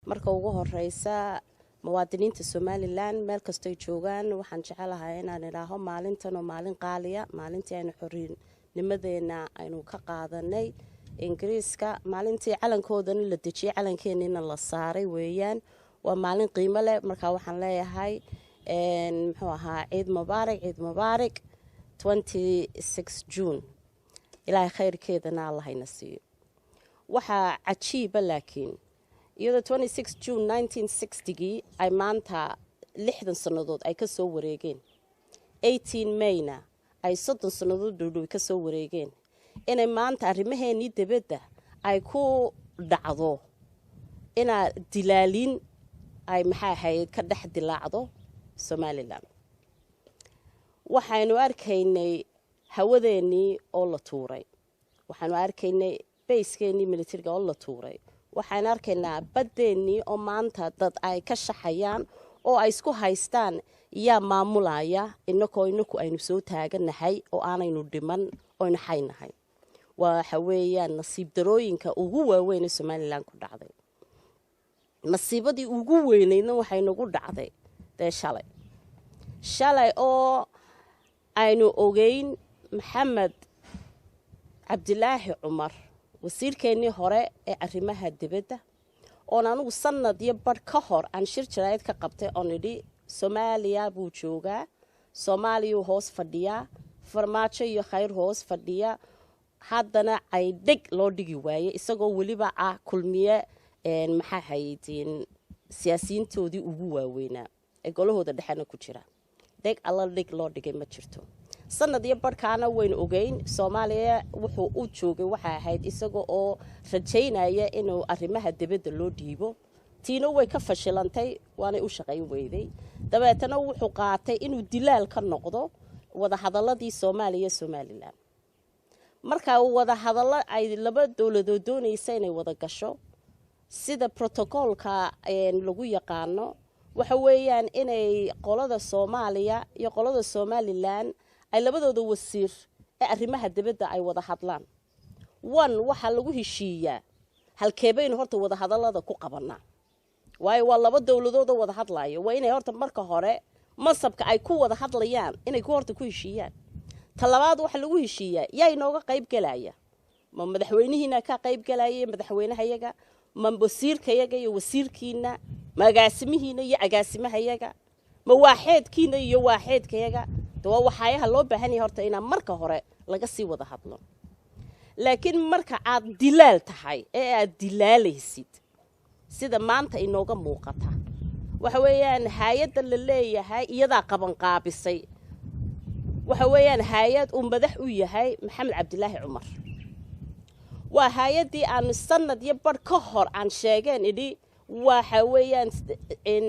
marka ugu horeysa muwaadiniinta Somaliland meel kasto ay joogaan waxaan jecelahay inaan ilaaho maalintan oo maalin qaaliya maalintii aynu xorriyadnimadeena aynu ka qaadanay Ingiriiska maalintii calankoodana la dejiyay calankeenina la saaray weeyaan waa maalin qiimo leh marka waxaan leeyahay muxuu ahaa ciid mubaarak 26 June ilaahay khayrkeedana Allah ina siiyo waxa cajiib laakiin iyadoo 26 June 1960 ay maanta 60 sanadood ay ka soo wareegeen 18 Mayna ay 30 sanadood dhow ka soo wareegeen inay maanta arrimaheennii dibadda ay ku dhacdo ina dilaalin ay maxay ahayd ka dhex dilaacdo Somaliland waxaanu arkaynay hawadeennii oo la tuuray waxaanu arkaynay bayskeennii militariga oo la tuuray waxaan arkaynaa badeennii oo maanta dad ay ka shaxayaan oo ay isku haystaan yaa maamulaya inaku aynu soo taaganahay oo aanaynu dhiman oo naxaynahay waxa weeyaan nasiib darooyinka ugu waaweyn ee Somaliland ku dhacday nasiibadii ugu weynayna waxay nagu dhacday shalay oo aynu ogeyn Maxamed Cabdilaahi Cumar wasiirkeennii hore ee arrimaha dibadda oo anigu sanad iyo bar ka hor aan shir jaraa'id ka qabtay oo nidhi Soomaaliya buu joogaa Soomaaliya hoos fadhiya farmaajo iyo khayr hoos fadhiya haddana ay dhig loo dhigi waayay isagoo waliba kulmiye maxaa haydin siyaasiyiintoodii ugu waaweynaa ee golahooda dhexana ku jira dhig alla dhig loo dhigay ma jirto sanad iyo barkaana waynu ogeyn Soomaaliya wuxuu u joogay waxa ahayd isagoo oo rajaynaya inuu arrimaha dibadda loo dhiibo tiina way ka fashilantay waana u shaqayn weyday dabeetana wuxuu qaatay inuu dilaal ka noqdo wada hadaladii Soomaaliya Somaliland marka wada hadallo ay laba dawladood doonayeen inay wada gasho sida protocolka lagu yaqaano waxa weeyaan inay qolada Soomaaliya iyo qolada Somaliland ay labadooda wasiir ee arrimaha dibadda ay wada hadlaan waxa lagu heshiiyaa halkeebaynu horta wada hadallada ku qabanaa waayo waa laba dawladood oo wada hadlayo waa inay horta marka hore masabka ay ku wada hadlayaan inay ku horta ku heshiiyaan talabaad waxa lagu heshiiyaa yaa inooga qayb galaya ma madaxweynihiina ka qayb galaya madaxweynahayaga ma wasiirkayaga iyo wasiirkiina ma agaasimihiina iyo agaasimahayaga ma waaxeedkiina iyo waaxeedkayaga waa waxyaha loo baahan yahay horta ina marka hore laga sii wada hadlo laakiin marka aad dilaal tahay ee aad dilaalaysid sida maanta inooga muuqata waxa weeyaan hay'adda la leeyahay iyada qaban qaabisay waxa weeyaan hay'ad uu madax u yahay Maxamed Cabdilaahi Cumar waa hay'adii aan sanad iyo bar ka hor aan sheegeen idhi waxa weeyaan in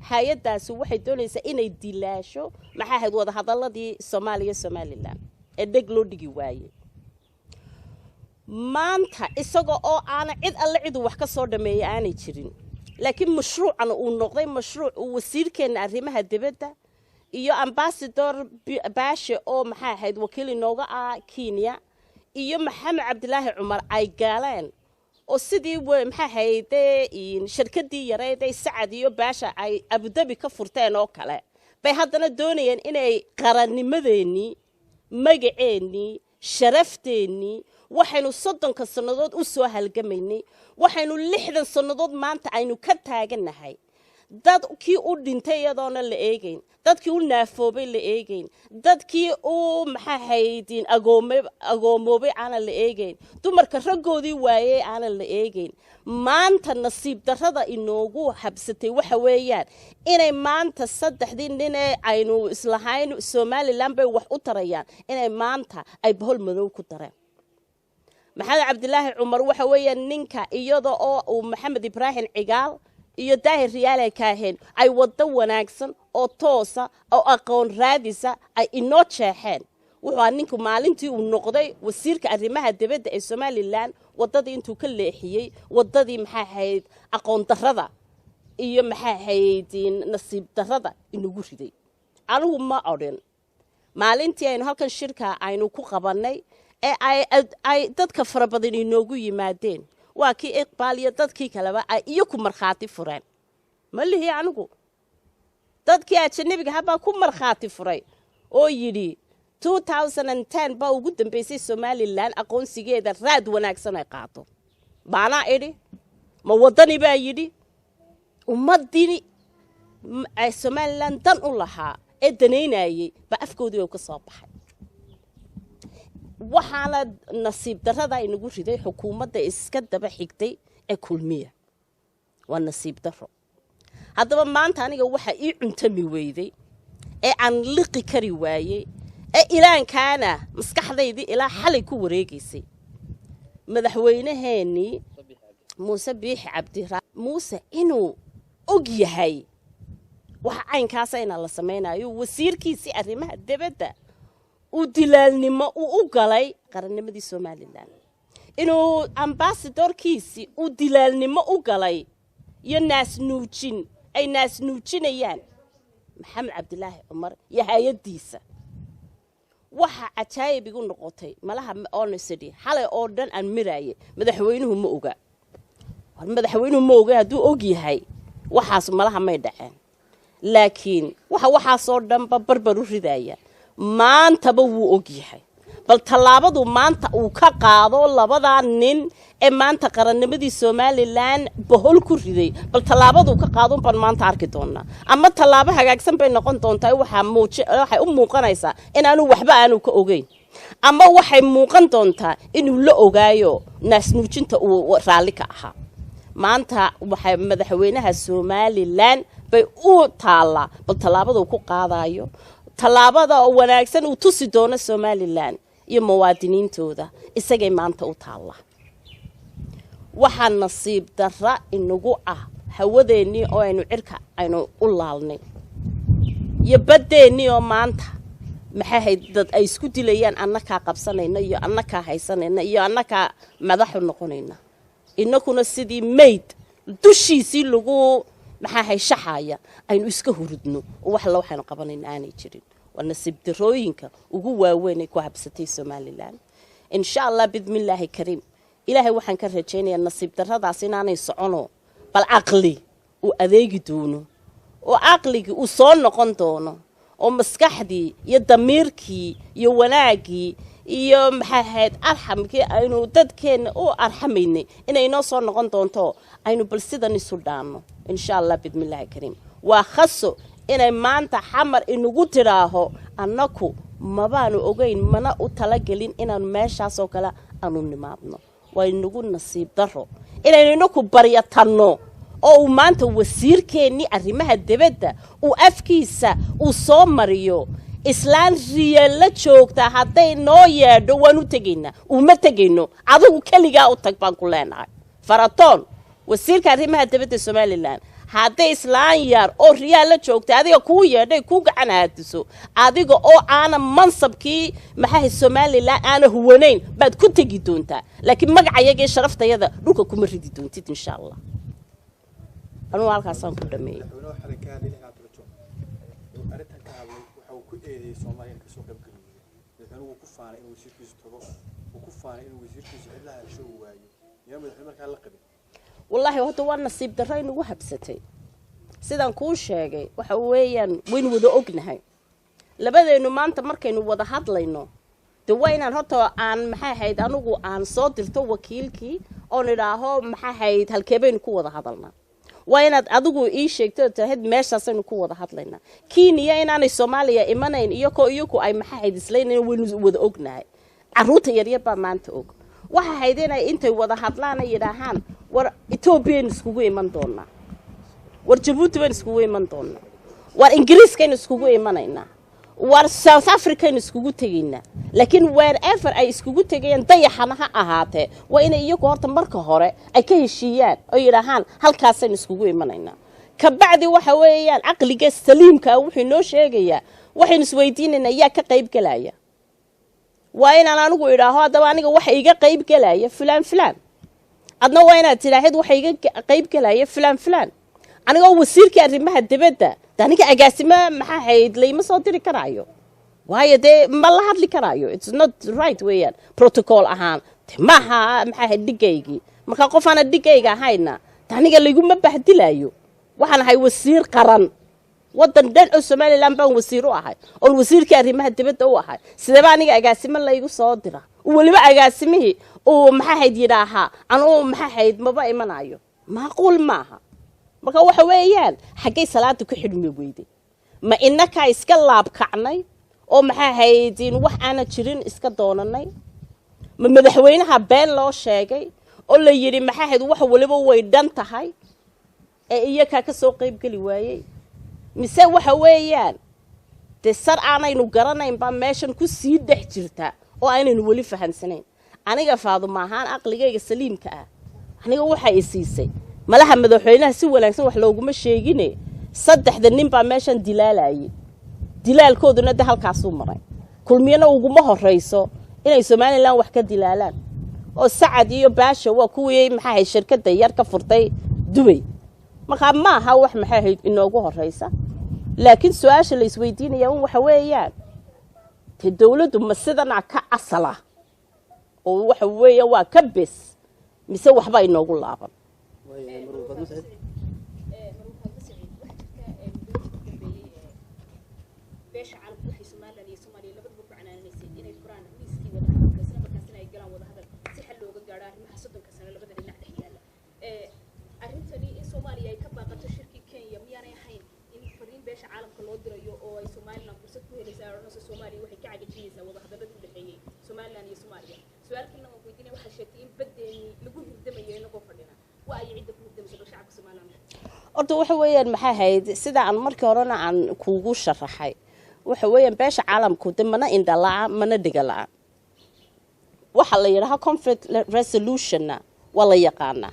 hay'adaasi waxay doonaysaa inay dilaasho maxaa ahayd wada hadaladii Soomaaliya Somaliland ee dhig loo dhigi waayay maanta isagoo oo aan cid alle cid wax ka soo dhameeyay aanay jirin laakiin mashruucan uu noqday mashruuc uu wasiirkeena arrimaha dibadda iyo ambassador Baashe oo maxaa ahayd wakiil inooga Kenya iyo Maxamed Cabdilaahi Cumar ay gaaleen oo sidii maxaa ahayd shirkadii yareed ay Sacad iyo Baasha ay Abu Dhabi ka furteen oo kale bay haddana doonayeen inay qarannimadeennii magaceennii sharafteennii waxaynu 30 sanadood u soo halgamaynay waxaynu 60 sanadood maanta aynu ka taaganahay dadkii u dhintay iyadoona la eegayn dadkii u naafoobay la eegayn dadkii u maxaa haydin agoomoobay aan la eegayn dumarka ragoodii waayay aan la eegayn maanta nasiib darrada inoogu habsatay waxa weeyaan inay maanta saddexdii nin ee aynu islahayn Somaliland bay wax u tarayaan inay maanta ay bahol madow ku dareen Maxamed Cabdilaahi Cumar waxa weeyaan ninka iyada oo Maxamed Ibrahim Cigaal iyo Daahir Riyaale ka ahayn ay wada wanaagsan oo toosa oo aqoon raadisa ay inoo jeexeen wuxuu ninku maalintii uu noqday wasiirka arrimaha dibadda ee Somaliland wadadii intuu ka leexiyay wadadii maxaa ahayd aqoon darrada iyo maxaa ahayd nasiib darrada inagu riday anigu ma odhan maalintii aynu halkan shirka aynu ku qabanay ee ay dadka farabadan inoogu yimaadeen waa kii iqbaaliya dadkii kaleba ay iyaku markhaati fureen ma lihi anigu dadkii ajnabiga habaa ku markhaati furay oo yidhi 2010 baa ugu dambeysay Somaliland aqoonsigeeda raad wanaagsan ay qaato baana idhi ma wadani baa yidhi ummadini ay Somaliland dan u lahaa ee daneynayay ba afkoodii ka soo baxay waxaana nasiib darrada inagu riday xukuumadda iska daba xigtay ee kulmiya waa nasiib darro haddaba maanta aniga waxa ii cuntami weyday ee aan liqi kari waayay ee ilaankaana maskaxdaydii ilaa xalay ku wareegaysay madaxweynaheeni muuse biixi cabdiraxmaan muuse inuu og yahay waxa caynkaas ayna la sameeynayo wasiirkiisii arrimaha dibadda uu dilaalnimo u galay qarannimadii Somaliland inuu ambassadorkiisii uu dilaalnimo u galay iyo naas nuujinayaan maxamed cabdilaahi cumar iyo hay'adiisa waxa ajaayib igu noqotay malaha honestly xalay oo dhan aan miraayay madaxweynuhu ma oga hadduu og yahay waxaas malaha may dhaceen laakiin waxaasoo dhanba barbar u ridaya maantaba wuu og yahay bal tallaabadu maanta uu ka qaado labadaa nin ee maanta qarannimadii Somaliland bohol ku riday bal tallaabadu ka qaado baan maanta arki doonaa ama tallaabo hagaagsan bay noqon doontaa waxay u muuqanaysaa in aanu waxba aanu ka ogeyn ama waxay muuqan doontaa inuu la ogaayo naasnuujinta uu raali ka ahaa maanta waxay madaxweynaha Somaliland bay u taala bal tallaabadu ku qaadayo tallaabada wanaagsan uu tusi doono Somaliland iyo muwaadiniintooda isagay maanta u taala waxa nasiib darra inagu ah hawadeeni oo aynu cirka aynu u laalnay iyo badeeni oo maanta maxay dad ay isku dilayaan annaka qabsanayna iyo annaka haysanayna iyo annaka madaxu noqonayna inakuna sidii mayd dushiisii lagu maxay shaxaya aynu iska hurudno wax la waxaan qabanayna aanay jirin ونصيب دروينك وجوا وينك وحبستي سوماليلان إن شاء الله بإذن الله كريم إلهي وحن كرهتشيني النصيب درهذا عسيناني صعنو بالعقلي وأذيق دونه وعقلي وصون قنطونه ومسكحدي يدميركي يوناجي يوم حد أرحم كي إنه تدكين أو أرحميني إنه ينصون قنطونتو إنه بالسيدني السودان إن شاء الله بإذن الله كريم وخصو inay maanta xamar inagu tiraaho annaku mabaanu ogeyn mana u tala gelin inaan meeshaas oo kale aanu nimaadno way inagu nasiib darro inaynu ku baryatanno oo maanta wasiirkeeni arrimaha dibadda uu afkiisa uu soo mariyo islaan riyal joogta haday noo yeedho waanu tageynaa uma tageyno adigu kaliga u tag baan ku leenahay faratoon wasiirka arrimaha dibadda Somaliland haday islaan yar oo riyal joogta adiga ku yeedhay ku gacan aadiso adiga oo aan mansabkii maxay Somaliland aan huwaneyn baad ku tagi doontaa laakiin magacayaga sharaftayada dhulka kuma ridi doontid insha Allah anu halkaas aan ku dhameeyay والله هو توان نصيب درين وهبستي سيدان كو sheegay waxa weeyaan weyn wada ognahay labadeennu maanta markaynu wada hadlayno de waynaan horta aan maxay hayd anigu aan soo dirto wakiilkii oo nidaaho maxay hayd halkeebeen ku wada hadalnaa waynaad adigu ii sheegto tahay meeshaasaynu ku wada hadlaynaa Kenya inaanay Soomaaliya imanayn iyo ay maxay hayd isleeyeen weyn wada ognahay caruurta yaryar baa maanta og waxa haydeenay intay wada hadlaan ay yiraahaan war Ethiopian iskugu iman doona war Djibouti iskugu iman doona war Ingiriiska iskugu imanayna war South Africa iskugu tageeyna laakiin wherever ay iskugu tageeyeen dayaxana ha ahaatee waa inay iyagu horta marka hore ay ka heshiiyaan oo yiraahaan halkaas ay iskugu imanayna ka bacdi waxa weeyaan aqliga saliimka wuxuu noo sheegayaa waxaan isweydiinayna yaa ka qayb galaya waa inaan anigu idhaaho hadaba aniga waxa iga qayb galaya filan adna waa inaad tiraahid waxa iga qayb galaya filan aniga wasiirka arrimaha dibadda aniga agaasima maxaa hayd leeyma soo diri karaayo waayo de ma la hadli karaayo it's not right weeyaan protocol ahaan maaha maxaa hayd dhigaygi marka qof aan dhigayga hayna taniga liguma bahdilayo waxaan ahay wasiir qaran wadan dhan oo Soomaaliland baan wasiir u ahay oo wasiirka arrimaha dibadda u ahay sidaba aniga agaasimo la igu soo dira waliba agaasimihii oo maxaa hayd yiraaha anoo maxaa hayd maba imanayo macquul maaha marka waxa weeyaan xagay salaada ku xidhmi weyday ma innaka iska laab kacnay oo maxaa hayd in wax aan jirin iska doonanay ma madaxweynaha been loo sheegay oo la yiri maxaa hayd wax waliba way dhan tahay ee iyaka ka soo qayb gali waayay mise waxa weeyaan sar aanaynu garanayn ba meeshan ku sii dhex jirta oo aanaynu wali fahansanayn aniga Faaduma ahaan aqligayga saliimka ah aniga waxa ay siisay malaha madaxweynaha si wanaagsan wax looguma sheegine saddexda nin ba meeshan dilaalayay dilaalkooduna halkaas u maray kulmiyana uguma horeyso inay Soomaaliland wax ka dilaalaan oo Sacad iyo Baasha waa kuwii maxaa hay shirkadda yar ka furtay Dubai marka ma aha wax maxaa hay inoogu horeysa laakiin su'aasha la isweydiinaya waxa weeyaan dawladdu ma sidana ka asala oo waxa weeye waa ka bes mise waxba inoogu laaban ordo waxa weeyaan maxaa hayd sida aan markii horena aan kuugu sharaxay waxa weeyaan beesha caalamku mana indhalaa mana dhigala waxa la yiraahdo conflict resolution wala yaqaana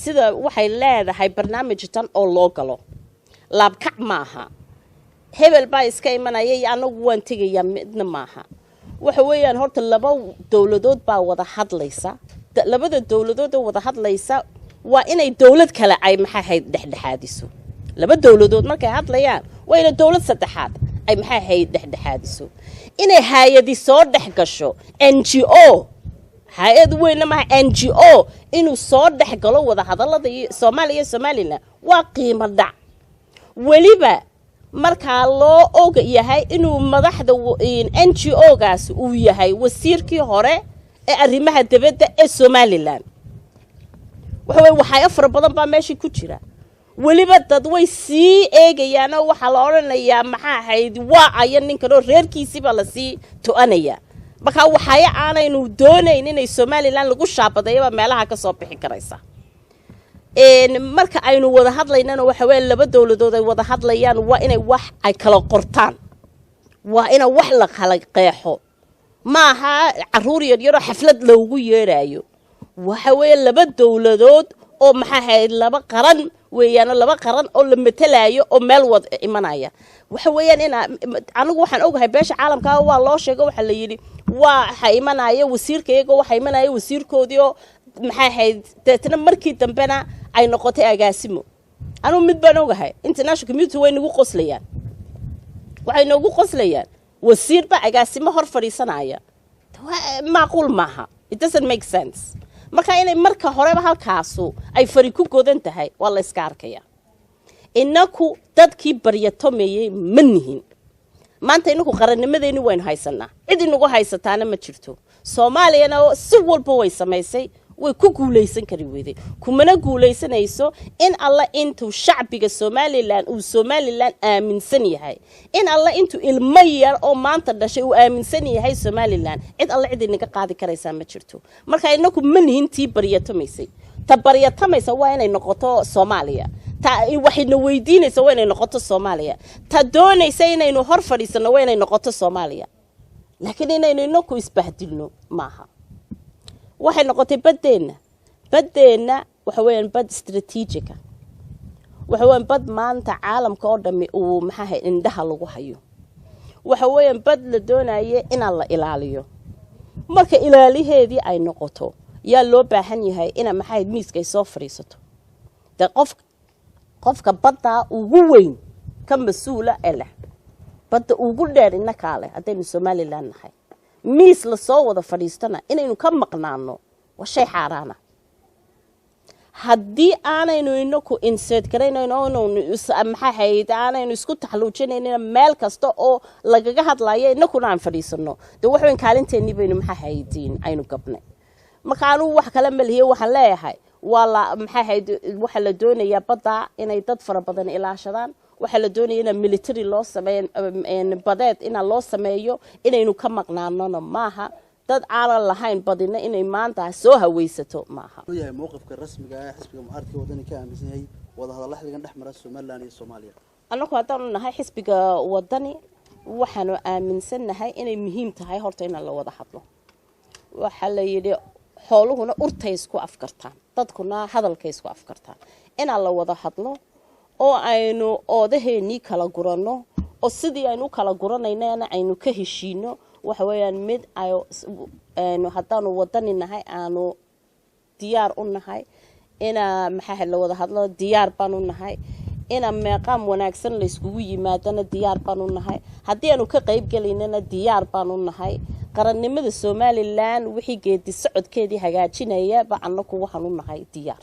sida waxay leedahay barnaamij tan oo loo galo laab kac maaha hebel baa iska imanayay anagu waan tagayaa midna maaha waxa weeyaan horta laba dawladood baa wada hadlaysa labada dawladood oo wada hadlaysa waa inay dawlad kale ay maxaa hayd dhexdhexaadiso laba dawladood markay hadlayaan waa inay dawlad saddexaad ay maxaa hayd dhexdhexaadiso inay hay'adi soo dhex gasho NGO hay'ad weyn ma NGO inuu soo dhex galo wada hadallada Soomaaliya iyo Soomaaliland waa qiimo dhac waliba marka loo og yahay inuu madaxda NGO gaas uu yahay wasiirkii hore ee arrimaha dibadda ee Soomaaliland waxay afar badan baa meeshii ku jira waliba dad way sii eegayaan oo waxa la oranayaa maxaa hayd waa ayan ninkan oo reerkiisiba la sii to'anaya marka waxay aanaynu doonayn inay Soomaaliland lagu shaabadeeyo meelaha ka soo bixi karaysa marka aynu wada hadlaynana waxa weey laba dawladood ay wada hadlayaan waa inay wax ay kala qortaan waa ina wax la kala qeexo maaha caruur yar xaflad loogu yeerayo waxa weey laba dawladood oo maxaa hayd laba qaran weeyaan laba qaran oo la metelayo oo meel wad imanaya waxa weeyaan anigu waxaan ogahay beesha caalamka waa loo sheegay waxa la yiri waa imanaya wasiirkayga waxa imanaya wasiirkoodii oo maxaa hayd dadna markii dambena ay noqotay agaasimo anu mid baan ogahay international community way nagu qoslayaan waxay nagu qoslayaan wasiir ba agaasimo hor fadhiisanaya macquul maaha it doesn't make sense marka inay marka horeba halkaasu ay fari ku godan tahay waa la iska arkaya inaku dadkii baryatomeeyay manihin maanta inaku qarannimadeeni waynu haysanaa cid inagu haysataana ma jirto Soomaaliyana si walba way samaysay way ku guuleysan kari weeday kumana guuleysanayso in alla intuu shacbiga Soomaaliland uu Soomaaliland aaminsan yahay in alla intuu ilmo yar oo maanta dhashay uu aaminsan yahay Soomaaliland cid alla cid inaga qaadi karaysa ma jirto marka inaku manihintii baryatomaysay ta baryatamaysa waa inay noqoto Soomaaliya ta waxayna weydiinaysa waa inay noqoto Soomaaliya ta doonaysa inaynu hor fadhiisano waa inay noqoto Soomaaliya laakiin inaynu inaku isbahdilno maaha waxay noqotay badeena waxa weeyaan bad strategic waxa weeyaan bad maanta caalamka oo dhami uu maxaa indhaha lagu hayo waxa weeyaan bad la doonayo in la ilaaliyo marka ilaaliheedii ay noqoto yaa loo baahan yahay in maxaa miiska ay soo fariisato qofka badda ugu weyn ka mas'uula ee badda ugu dheer inaka leh hadaynu Soomaaliland nahay miis la soo wada fadhiistana inaynu ka maqnaano waa shay xaraana haddii aanaynu inaku insert garaynayno maxaa hayd aanaynu isku taxaluujinayna meel kasta oo lagaga hadlayo inakuna aan fadhiisano dee wax weyn kaalinteennii baynu maxaa haydiin aynu gabnay marka anugu wax kale ma lihiyo waxaan leeyahay waa la maxaa hayd waxa la doonayaa badda inay dad fara badan ilaashadaan waxa la doonaya in military loo sameeyo badeed in loo sameeyo inaynu ka maqnaanona maaha dad aan lahayn badina inay maanta soo haweysato maaha yahay mowqifka rasmiga ah xisbiga mucaaradka wadani ka aaminsan yahay wada hadal xilligan dhexmara Soomaaliland iyo Soomaaliya anagu hadaan nahay xisbiga wadani waxaanu aaminsanahay inay muhiim tahay horta in la wada hadlo waxa la yiri xooluhuna urtay isku afkartaan dadkuna hadalkay isku afkartaan in la wada hadlo oo aynu oodaheeni kala gurano oo sidii aynu kala guranayna aynu ka heshiino waxa weeyaan mid aynu haddaanu wadani nahay aanu diyaar u nahay ina maxaa la wada hadlo diyaar baan u nahay ina meeqam wanaagsan la iskugu yimaadana diyaar baan u nahay haddii aanu ka qayb galaynana diyaar baan u nahay qarannimada Soomaaliland wixii geedi socodkeedii hagaajinaya ba annagu waxaan u nahay diyaar